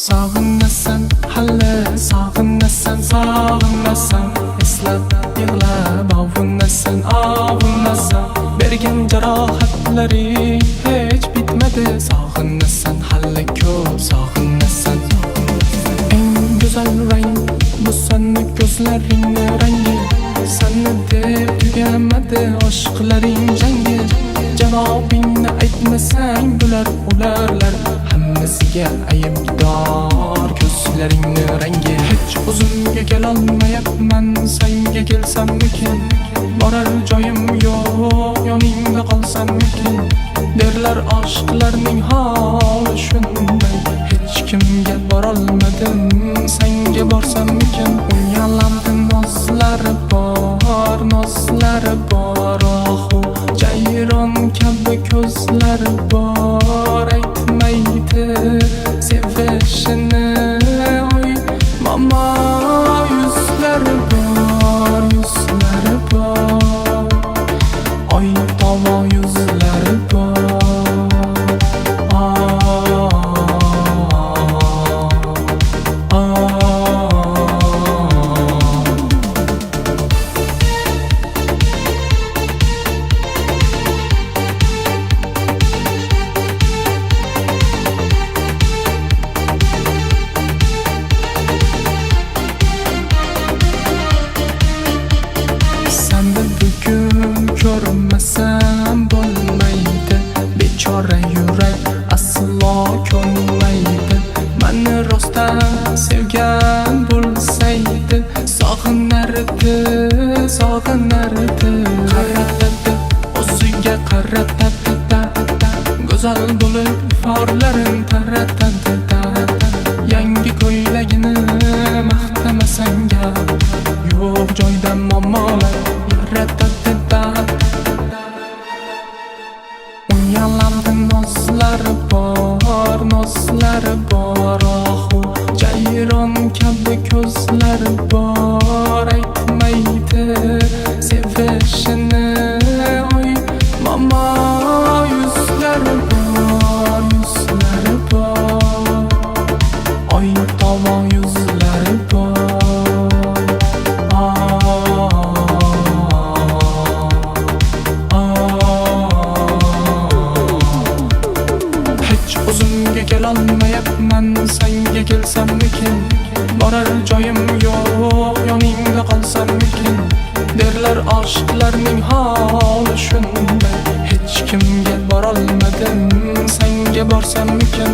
Sog'inasan, hali sog'inasan, sog'inasan. Eslab yig'lab ovunasan, ovunasan. Bergan jarohatlaring hech bitmadi. Sog'inasan, hali ko'p sog'inasan. Eng go'zal rang bu sani ko'zlaringni rangi. Sani deb tugamadi oshiqlaring jangi. Javobingni aytmasang bular ularlar hammasiga aybdor ko'zlaringni rangi. Hech o'zimga kelolmayapman, senga kelsammikin? Borar joyim yo'q, yoningda qolsammikin? Derlar oshiqlarning holi shunday. Hech kimga borolmadim, senga borsammikin? Uyalamdi nozlari bor, nozlari bor. Ohu jayron kabi ko'zlari bor. Aytmaydi sevishini, oy mama. Yuzlari bor, yuzlari bor. Oy tovo yuzlari bor. Ko'rmasam bo'lmaydi, bechora yurak aslo ko'nmaydi. Mani rostdan sevgan bo'lsaydi, sog'inardi, sog'inardi. Qaratadi, o'ziga qaratadi, go'zal bo'lib iforlarin taratadi. Yangi ko'ylagini maqtamasanga, yo'q joyda muammolar yaratadi. Uyalamdi nozlari bor, nozlari bor. Ohu jayron kabi ko'zlari bor. Aytmaydi sevishini, oy mama. Yuzlari bor, yuzlari bor. Oy tovo yuzlari bor. O'zimga kelolmayapman, senga kelsammikin? Borar joyim yo'q, yoningda qolsammikin? Derlar oshiqlarning holi shunday. Hech kimga borolmadim, senga borsammikin?